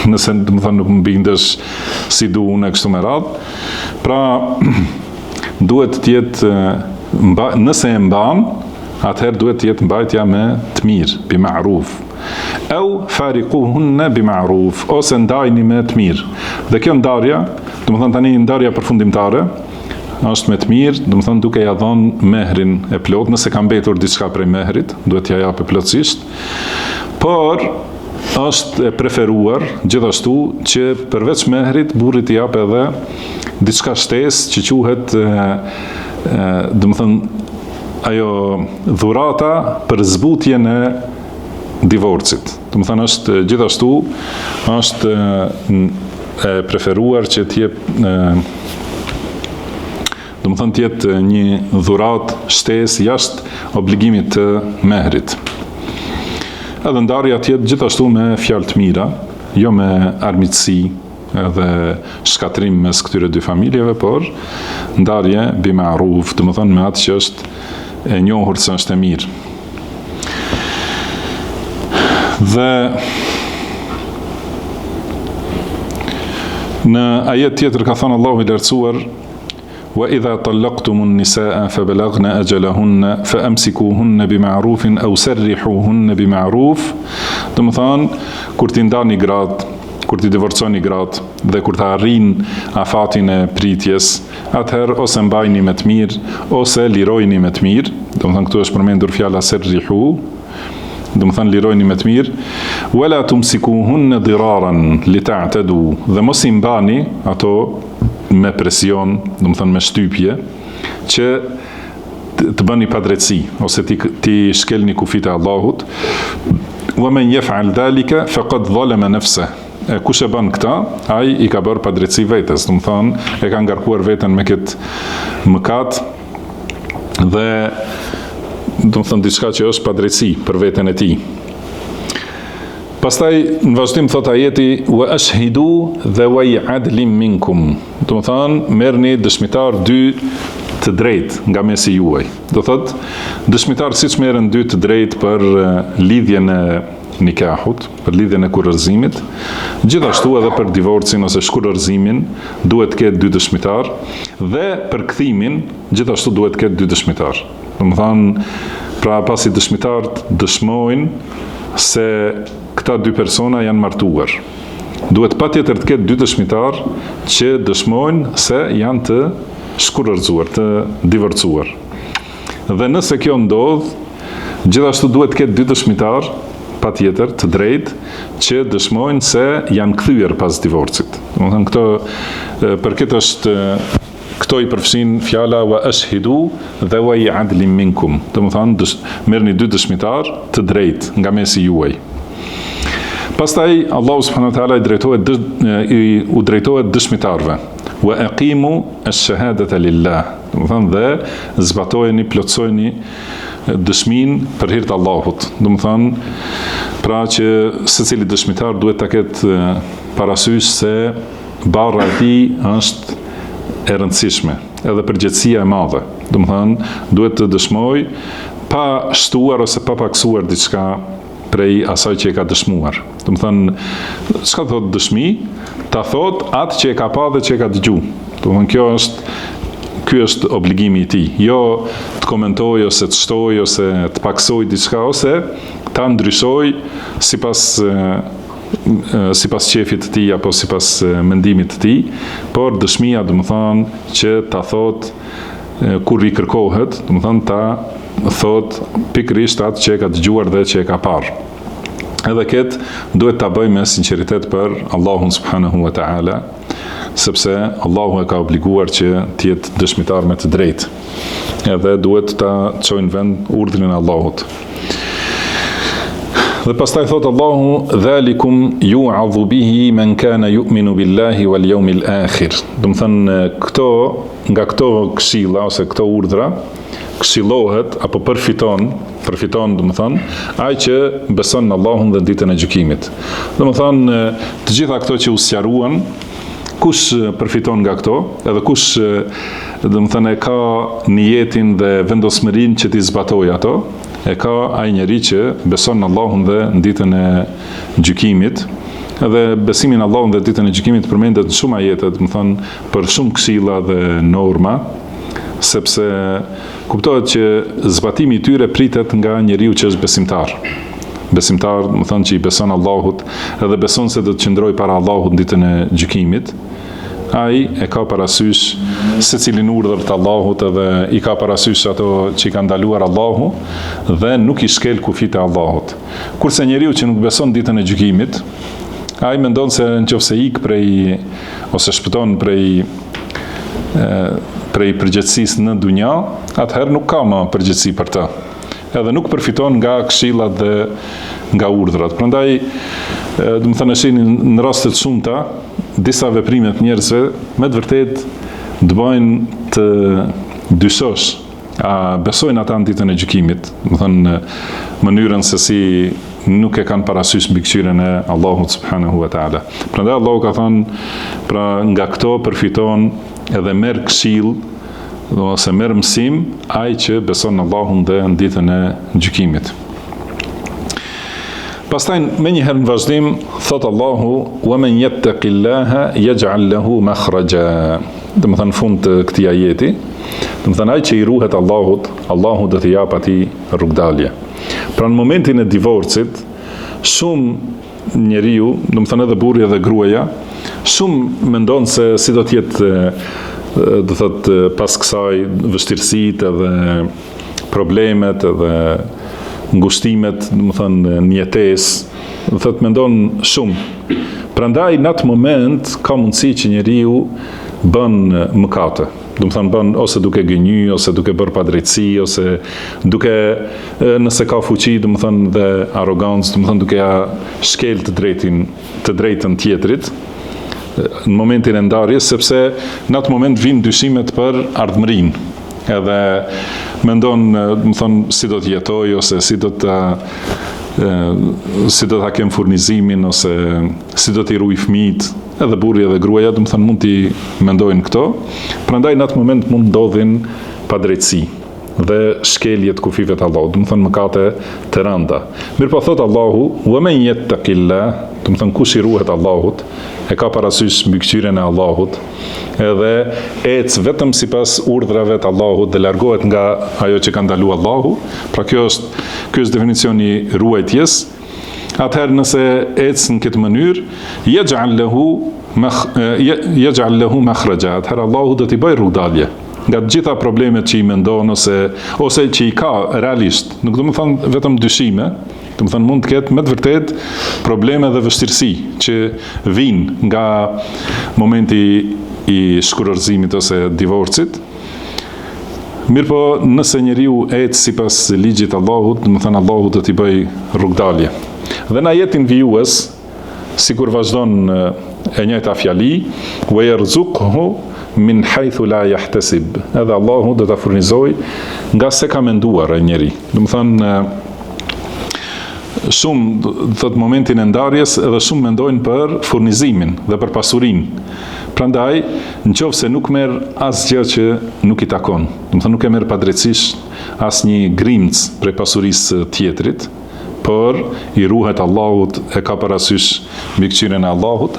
do të thënë nuk më bindesh si du unë kështu me radhë. Pra duhet të jetë nëse e mban, atëherë duhet të jetë mbajtja me të mirë, bi ma'ruf. Au fariquhunna bi ma'ruf, ose ndajni me të mirë. Dhe kjo ndarja, do të thënë tani ndarja përfundimtare, është me të mirë, do të thënë duke ja dhënë mehrin e plot, nëse ka mbetur diçka prej mehrit, duhet t'ja japë plotësisht. Por është e preferuar gjithashtu që përveç mehrit burri t'i japë edhe diçka shtesë që quhet do të thënë ajo dhurata për zbutjen e divorcit. Do të thënë është gjithashtu është e preferuar që të jep do të thënë të jetë një dhuratë shtesë jashtë obligimit të mehrit. Edhe ndarja të jetë gjithashtu me fjalë të mira, jo me armiqësi edhe shkatrim mes këtyre dy familjeve, por ndarje bi ma'ruf, do të thënë me atë që është e njohur se është e mirë. Dhe në ajet tjetër ka thënë Allahu i lartësuar: wa idha talaqtumun nisaa fabalaghna ajalahunna faamsikuhunna bima'rufin aw sarrihuhunna bima'ruf. Do të thonë kur ti ndani gratë, kur ti divorconi gratë dhe kur ta arrin afatin e pritjes, atëherë ose mbajni me të mirë ose lirojni me të mirë. Do të thonë këtu është përmendur fjala sarrihu, do të thënë lirojni me të mirë. Wala tumsikuhunna diraran lita'tadu, dhe mos i mbani ato me presion, do të thënë me shtypje, që të bëni padrejtësi ose ti shkelni kufit e Allahut. Wa man yaf'al dhalika faqad zalama nafsahu. Kush e bën këta, ai i ka bërë padrejtësi vetes, do të thënë e ka ngarkuar veten me këtë mëkat dhe do të thënë diçka që është padrejtësi për veten e tij. Pastaj në vazhdim thot ajeti: wa ashhidu dhawi adlin minkum. Do të thënë merrni dëshmitar dy të drejtë nga mesi juaj. Do thot dëshmitar siç merren dy të drejtë për lidhjen e nikahut, për lidhjen e kurorëzimit, gjithashtu edhe për divorcin ose shkurorëzimin duhet të ketë dy dëshmitar, dhe për kthimin gjithashtu duhet të ketë dy dëshmitar. Do të thënë, pra pasi dëshmitarët dëshmojnë se këta dy persona janë martuar, duhet patjetër të ketë dy dëshmitar që dëshmojnë se janë të shkurorëzuar, të divorcuar. Dhe nëse kjo ndodh, gjithashtu duhet të ketë dy dëshmitar patjetër të drejtë që dëshmojnë se janë kthyer pas divorcit. Do të thënë këto për këtë është këto i përfshin fjala wa ashhidu dhawi adlin minkum. Do të thënë merrni dy dëshmitar të drejtë nga mesi juaj. Pastaj Allahu subhanahu wa taala u drejtohet dëshmitarve. Wa aqimu ash-shahadata lillah. Do të thënë dhe zbatojeni, plotësojeni dëshmin për hir të Allahut. Do të thënë pra që secili dëshmitar duhet ta ketë parasysh se barra e tij është e rëndësishme, edhe përgjegjësia e madhe. Do të thënë duhet të dëshmoj pa shtuar ose pa paksuar diçka prej asaj që e ka dëshmuar. Do të thënë, çka thot dëshmi? Ta thot atë që e ka pa dhe që e ka dëgju. Do të thënë ky është obligimi i tij, jo të komentoj ose të shtoj ose të paksoj diçka ose ta ndryshoj sipas qefit të tij apo sipas mendimit të tij, por dëshmia do të thonë që ta thot kur i kërkohet, do të thonë ta thot pikërisht atë që e ka dëgjuar dhe që e ka parë. Edhe këtë duhet ta bëj me sinqeritet për Allahun subhanahu wa taala, sepse Allahu e ka obliguar që të jetë dëshmitar me të drejtë. Edhe duhet ta çojnë vend urdhrin e Allahut. Dhe pastaj thot Allahu: "Dhalikum yu'adhu bihi man kana yu'minu billahi wal yawmil akhir." Do të thënë nga këto këshilla ose këto urdhra këshillohet apo përfiton domethënë ai që beson në Allahun dhe ditën e gjykimit. Domethënë të gjitha këto që u sqaruan, kush përfiton nga këto, edhe kush domethënë e ka niyetin dhe vendosmërinë që t'i zbatojë ato, e ka ai njeri që beson në Allahun dhe në ditën e gjykimit. Edhe besimi në Allahun dhe ditën e gjykimit përmendet në shumë ajete, domethënë për shumë këshilla dhe norma, sepse kuptohet që zbatimi i tyre pritet nga njeriu që është besimtar. Besimtar, domethënë që i beson Allahut edhe beson se do të qëndrojë para Allahut në ditën e gjykimit. Ai e ka parasysh secilin urdhër të Allahut edhe i ka parasysh ato që i ka ndaluar Allahu dhe nuk i shkel kufit e Allahut. Kurse njeriu që nuk beson ditën e gjykimit, ai mendon se nëse ik prej ose shpëton prej përgjegjësisë në dunja, atëherë nuk ka më përgjegjësi për të. Edhe nuk përfiton nga këshillat dhe nga urdhrat. Prandaj, domethënë shihni në raste të shumta, disa veprime të njerëzve me të vërtetë të bëjnë të dyshosh, a besojnë ata në ditën e gjykimit, domethënë mënyrën se si nuk e kanë parasysh mbikëqyrjen e Allahut subhanahu wa taala. Prandaj Allahu ka thënë, pra nga këto përfiton edhe merr këshill ose merr mësim ai që beson në Allahun dhe në ditën e gjykimit. Pastaj më një herë në vazhdim thot Allahu: "Wa man yattaqillaha yaj'al lahu makhraja." Domethënë fund të këtij ajeti, domethënë ai që i ruhet Allahut, Allahu do t'i jap atij rrugdalje. Pra në momentin e divorcit, shumë njeriu, domethënë edhe burri edhe gruaja, shumë mendon se si do të jetë, do thot pas kësaj vështirësitë edhe problemet edhe ngushtimet, domethënë në jetesë, do thot mendon shumë. Prandaj në atë moment ka mundësi që njeriu bën mëkate. Domethënë bën ose duke gënjy, ose duke bërë padrejtësi, ose duke nëse ka fuqi, domethënë dhe arrogancë, domethënë duke ja shkel të drejtën tjetrit në momentin e ndarjes, sepse në atë moment vijnë dyshimet për ardhmërinë. Edhe mendon, domethënë si do të jetoj, ose si do ta kem furnizimin, ose si do t'i ruaj fëmijët. Edhe burri edhe gruaja, domethënë mund t'i mendojnë këto. Prandaj në atë moment mund ndodhin padrejtësi dhe shkelje të kufive të Allahut, domethënë mëkate të rënda. Mirpo thot Allahu: "Wa man yattaqillah", domethënë kush i ruhet Allahut, e ka parasysh mbikëqyrjen e Allahut, edhe ec vetëm sipas urdhrave të Allahut dhe largohet nga ajo që ka ndaluar Allahu. Pra ky është definicioni i ruajtjes. Atëherë nëse ecë në këtë mënyrë, yaj'al lahu makhraja, atëherë Allahu do t'i bëjë rrugdalje nga të gjitha problemet që i mendon ose që i ka realisht. Nuk do të thonë vetëm dyshime, do të thonë mund të ketë me të vërtet probleme dhe vështirësi që vijnë nga momenti i shkurorzimit ose divorcit. Mirpo nëse njeriu ecë sipas ligjit të Allahut, do të thonë Allahu do t'i bëjë rrugdalje. Dhe në ajetin vijues, sikur vazhdon e njëjta fjali, wa yarzuqhu min haythu la yahtasib. Edhe Allahu do ta furnizoj nga se ka menduar ai njeri. Do të thonë shumë thot momentin e ndarjes edhe shumë mendojnë për furnizimin dhe për pasurinë. Prandaj, nëse nuk merr asgjë që nuk i takon, do të thonë nuk e merr padrejtisht asnjë grimc prej pasurisë tjetrit, por i ruhet Allahut, e ka parasysh mbikëqyrjen e Allahut,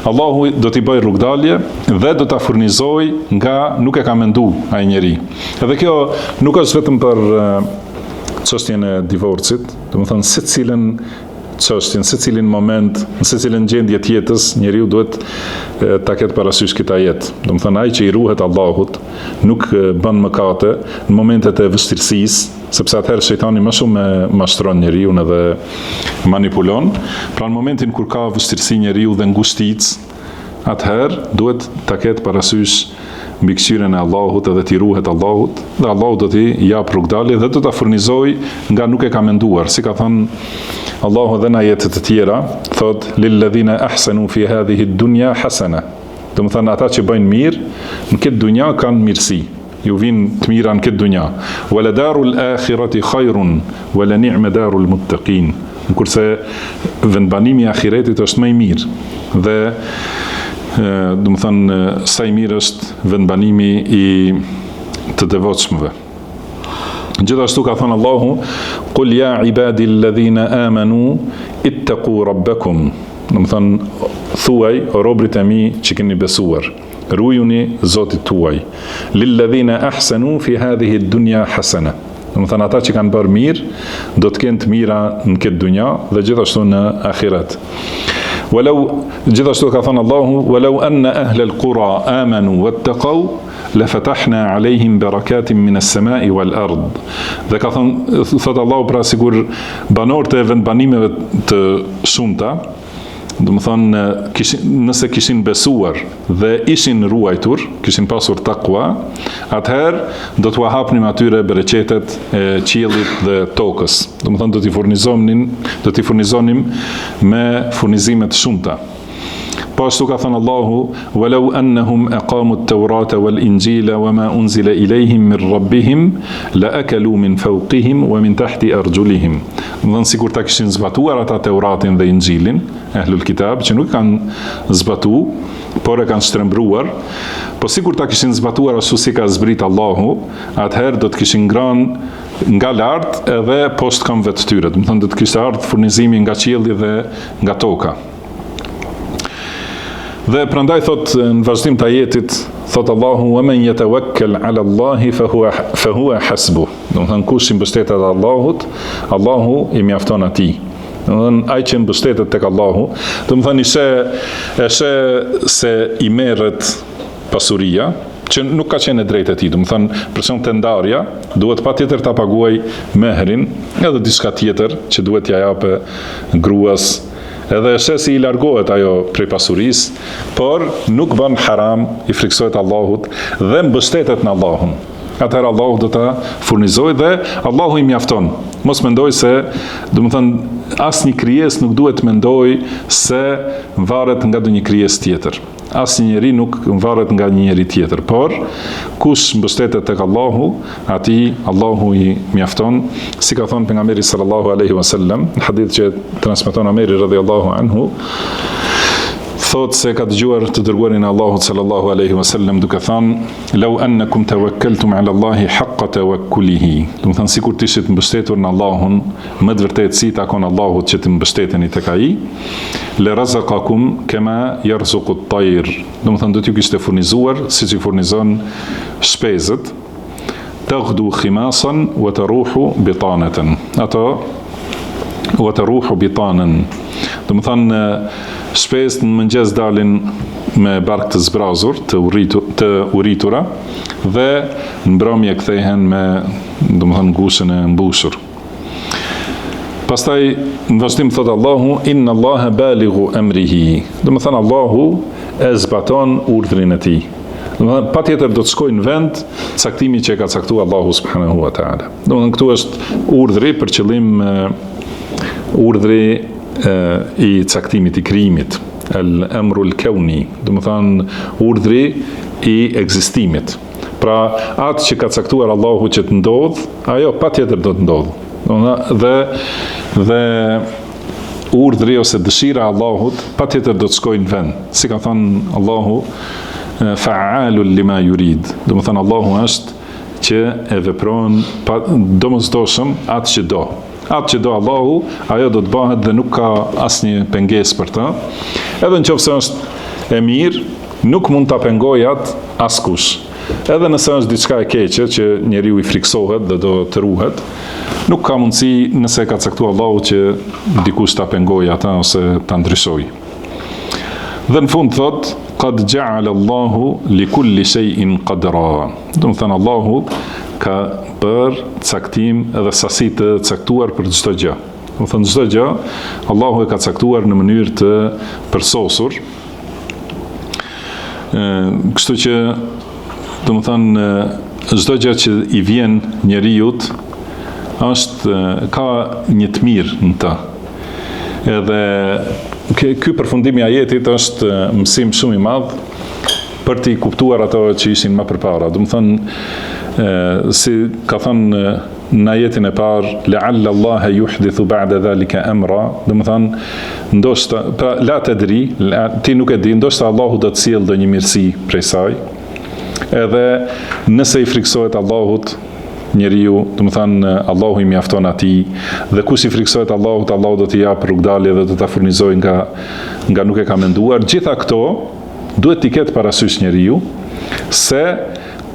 Allahu do t'i bëjë rrugdalje dhe do ta furnizoj nga nuk e ka mendu ai njeri. Edhe kjo nuk është vetëm për çështjen e divorcit, domethënë secilën çështjen, secilin moment, në secilën gjendje të jetës, njeriu duhet ta ketë parasysh këtë ajet. Domethënë ai që i ruhet Allahut, nuk bën mëkate në momentet e vështirësisë, sepse atëherë shejtani më shumë mashtron njeriu edhe manipulon. Pra në momentin kur ka vështirësi njeriu dhe ngushticë, atëherë duhet ta ketë parasysh mbikëqyrjen e Allahut edhe t'i ruhet Allahut, dhe Allahu do t'i jap rrugdalje dhe do ta furnizoj nga nuk e ka menduar. Si ka thënë Allahu edhe në ajete të tjera, thot: "Lilladhina ahsanu fi hadhihi ad-dunya hasana." Do të thonë ata që bëjnë mirë në këtë dunja kanë mirësi. ju vinë të mira në këtë dunja. Wala darul akhirati khairun wala ni'ma darul muttaqin. Kurse vendbanimi i ahiretit është më i mirë dhe do të thënë sa i mirë është vendbanimi i të devotshmëve. Gjithashtu ka thënë Allahu: "Qul ya ibadi alladhina amanu ittaqu rabbakum." Do të thënë thuaj o robërit e mi që keni besuar, rujuni Zotit tuaj. "Lilladhina ahsanu fi hadhihi ad-dunya hasana." Do të thënë ata që kanë bërë mirë do të kenë të mira në këtë dunja dhe gjithashtu në ahiret. Gjithashtu ka thënë Allahu: "Walau anna ahla al-qura amanu wattaqaw lafatahna alayhim barakatin min as-sama'i wal-ard." Dhe ka thënë Allahu pra sigur banorët e vendbanimeve të shumta, do të thonë nëse kishin besuar dhe ishin ruajtur, kishin pasur takwa, atëherë do t'u hapnim atyre bereqetet e qiellit dhe tokës. Do të thonë do t'i furnizonim me furnizime të shumta. Po ashtu ka thënë Allahu: "Walau annahum aqamu at-taurata wal-injila wama unzila ilayhim min rabbihim la akalu min fawqihim wa min tahti arjulihim." Dhe sikur ta kishin zbatuar ata Teuratin dhe Injilin, ehlul kitab që nuk kanë zbatuar, por e kanë shtrembruar, po sikur ta kishin zbatuar ashtu si ka zbrit Allahu, atëherë do të kishin ngrënë nga lart edhe poshtë këmbëve të tyre. Do të thonë do të kishte ardhur furnizimi nga qielli dhe nga toka. Dhe prandaj thot në vazhdim të ajetit, thot Allahu: "Wa man yatawakkal 'ala Allahi fa huwa hasbuh." Do të thënë kush i mbështetet te Allahut, Allahu i mjafton atij. Do të thënë ai që mbështetet tek Allahu, do të thënë se i merret pasuria që nuk ka qenë e drejtë e tij. Do të thënë për shemb te ndarja duhet patjetër ta paguaj mehrin edhe diçka tjetër që duhet t'ia japë gruas. Edhe si i largohet ajo prej pasurisë, por nuk bën haram, i friksohet Allahut dhe mbështetet në Allahun. Atëherë Allahu do ta furnizojë dhe Allahu i mjafton. Mos mendoj se, do të thënë, asnjë krijesë nuk duhet mendoj se varet nga ndonjë krijesë tjetër. Asnjë njeri nuk varet nga një njeri tjetër, por kush mbështetet tek Allahu, atij Allahu i mjafton, si ka thënë pejgamberi sallallahu alaihi wasallam, në hadith që transmeton Omeri radhiyallahu anhu, thot se ka dëgjuar të dërguarin e Allahut sallallahu alaihi wasallam duke thënë: "Law annakum tawakkaltum ala Allahi haqqa tawakkulihi." Do të thënë sikur të ishit mbështetur në Allahun, më të vërtetë si takon Allahut që të mbështeteni tek ai, le razaqakum kama yarzuqu at-tayr. Do të thënë do t'ju kishte furnizuar siç i furnizon shpezët, taghdu khimasan wa taruhu bitanatan. Ato wa taruhu bitanan. Do të thënë shpesë në mëngjes dalin me bark të zbrazur, të uritura, dhe në mbrëmje kthehen me, do të thënë, gushën e mbushur. Pastaj në vazhdim thot Allahu: "Inna Allaha balighu amrihi." Do të thënë Allahu e zbaton urdhrin e tij. Do të thënë patjetër do të shkojnë në vend caktimi që e ka caktuar Allahu subhanahu wa taala. Do të thënë këtu është urdhri për qëllim urdhri i caktimit i krijimit, al-amru al-kauni, do të thënë urdhri i ekzistimit. Pra atë që ka caktuar Allahu që të ndodh, ajo patjetër do të ndodh. Dhe urdhri ose dëshira e Allahut patjetër do të shkojnë në vend. Si ka thënë Allahu: "Fa'alun lima yurid." Do të thënë Allahu është që e vepron domosdoshëm atë që do. Atë që do Allahu, ajo do të bëhet dhe nuk ka asnjë pengesë për të. Edhe nëse është e mirë, nuk mund ta pengojë atë askush. Edhe nëse është diçka e keqe që njeriu i friksohet dhe do të ruhet, nuk ka mundësi nëse ka caktuar Allahu që dikush ta pengojë atë ose ta ndryshojë. Dhe në fund thot: "Qad ja'ala Allahu li kulli shay'in qadra." Do të thënë Allahu ka bërë caktim edhe sasi të caktuar për çdo gjë. Do të thënë çdo gjë Allahu e ka caktuar në mënyrë të përsosur. Kështu që do të thënë çdo gjë që i vjen njeriut ka një të mirë në të. Edhe ky përfundim i ajetit është mësim shumë i madh për t'i kuptuar ato që ishin më përpara. Do të thënë, si ka thënë në ajetin e parë, la'alla Allah yuhdithu ba'da dhalika amra, do të thënë, ndoshta, pra la tadri, ti nuk e di, ndoshta Allahu do të sjellë ndonjë mirësi prej saj. Edhe nëse i friksohet Allahut njeriu, do të thënë Allahu i mjafton atij, dhe kush i friksohet Allahut, Allahu do t'i jap rrugdalje dhe do ta furnizojë nga nuk e ka menduar. Gjitha këto duhet t'i ketë parasysh njeriu se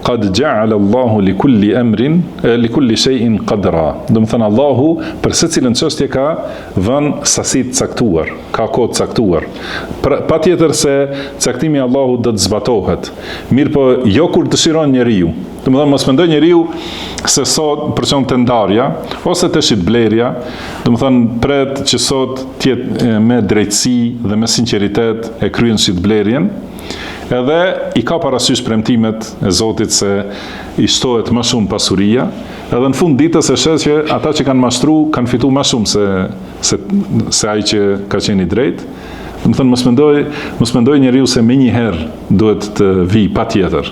qad ja'ala Allahu li kulli shay'in qadra. Do të thënë Allahu për secilën çështje ka vënë sasi të caktuar, ka kohë të caktuar. Patjetër se caktimi i Allahut do të zbatohet. Mirë po jo kur dëshiron njeriu. Do të thënë mos mendoj njeriu se sot për shembull të ndarja ose të shitblerja, do të thënë pret që sot të jetë me drejtësi dhe me sinqeritet e kryen shitblerjen. Edhe i ka parasysh premtimet e Zotit se i shtohet më shumë pasuria, edhe në fund ditës e shes që ata që kanë mashtru kanë fitu më shumë se ai që ka qenë i drejtë. Do të thënë mos mendoj njeriu se më një herë duhet të vi patjetër.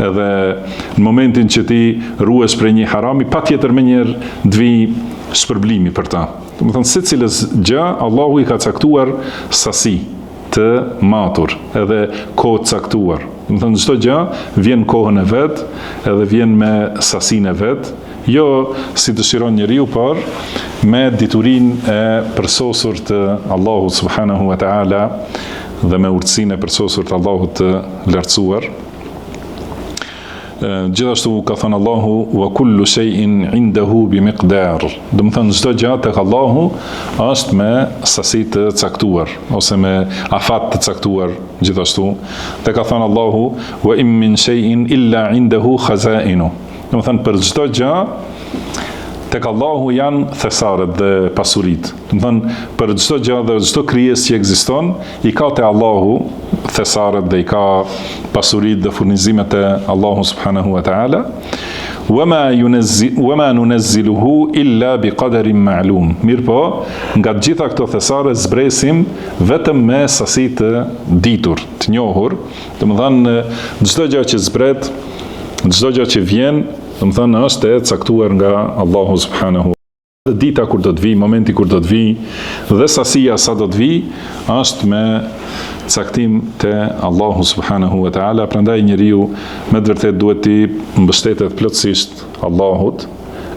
Edhe në momentin që ti ruhesh prej një harami, patjetër më një herë të vi shpërblimi për ta. Do të thënë secilës gjë Allahu i ka caktuar sasi të matur, edhe kohë të caktuar. Do të thënë çdo gjë vjen kohën e vet, edhe vjen me sasinë e vet, jo si dëshiron njeriu, por me diturinë e përsosur të Allahut subhanahu wa taala dhe me urtësinë e përsosur të Allahut të lartësuar. Gjithashtu ka thënë Allahu wa kullu shay'in indahu bi miqdar. Do të thënë çdo gjë tek Allahu është me sasi të caktuar ose me afat të caktuar gjithashtu. Dhe ka thënë Allahu wa in min shay'in illa indahu khaza'inu. Do të thënë për çdo gjë tek Allahu janë thesaret dhe pasuritë. Do të thënë për çdo gjë dhe çdo krijesë që ekziston, i ka te Allahu thesaret dhe i ka pasuritë dhe furnizimet e Allahu subhanahu wa ta'ala. Wama nunazziluhu illa biqadarin ma'lum. Mirë po, nga të gjitha këto thesare zbresim vetëm me sasi të ditur, të njohur. Do të thënë çdo gjë që zbret, çdo gjë që vjen, do të thënë është e caktuar nga Allahu subhanahu. Dita kur do të vi, momenti kur do të vi, dhe sasia sa do të vi, është me caktim te Allahu subhanahu wa ta'ala. Prandaj njeriu me të vërtet duhet të mbështetet plotësisht Allahut,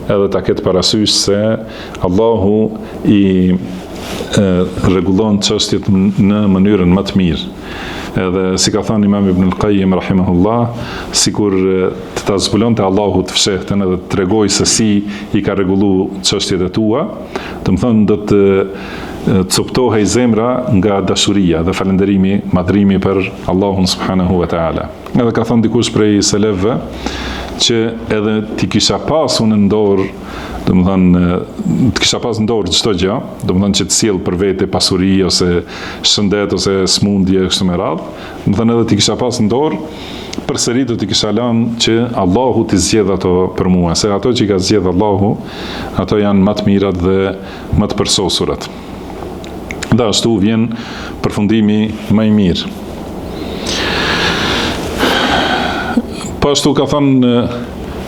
edhe ta ketë parasysh se Allahu i rregullon çështjet në mënyrën më të mirë. Edhe si ka thënë Imam Ibn al-Qayyim rahimahullah, sikur të ta zbulonte Allahu të fshehtën edhe të tregoj se si i ka rregulluar çështjet e tua, do të thonë do të coptohej zemra nga dashuria dhe falënderimi, madhrimi për Allahun subhanahu wa ta'ala. Edhe ka thënë dikush prej selefëve që edhe ti kisha pasun në dorë, do të thënë të kisha pas në dorë çdo gjë, do të thënë që të sjell për vete pasuri ose shëndet ose smundje kështu me radhë, do të thënë edhe ti kisha pas në dorë, përsëri do t'i kisha lënë që Allahu t'i zgjedh ato për mua, se ato që ka zgjedh Allahu, ato janë më të mirat dhe më të përsosurat. Dhe ashtu vjen përfundimi më i mirë. Po ashtu ka thënë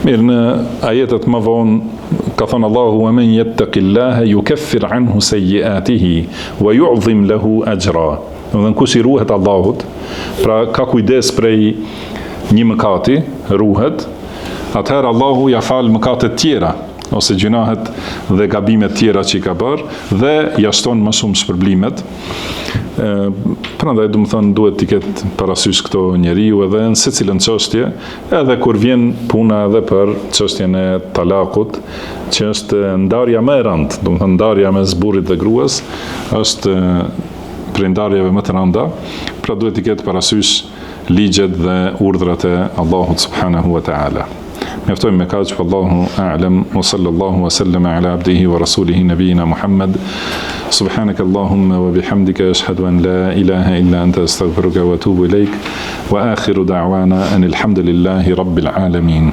mirë në ajetet më vonë, ka thënë Allahu wa man yattaqillaha yukaffir anhu sayyi'atihi wa yu'dhim lahu ajra. Do të thënë kush i ruhet Allahut, pra ka kujdes prej një mëkati, ruhet, atëherë Allahu ja fal mëkatet tjera ose gjunahet dhe gabimet tjera që i ka bërë dhe ja shton më shumë shpërblimet. Prandaj do të thënë duhet t'i ketë parasysh këto njeriu edhe në secilën çështje, edhe kur vjen puna edhe për çështjen e talakut, që është ndarja më e rëndë, do të thënë ndarja mes burrit dhe gruas, është prej ndarjeve më të rënda, pra duhet t'i ketë parasysh ligjet dhe urdhrat e Allahut subhanahu wa ta'ala. Mjaftojmë me kaq, wallahu a'lam, wa sallallahu wa sallama ala abdihi wa rasulihi nabiyina Muhammad. Subhanaka Allahumma wa bihamdika ashhadu an la ilaha illa anta astaghfiruka wa atubu ilaik wa akhiru da'wana anil hamdulillahi rabbil alamin.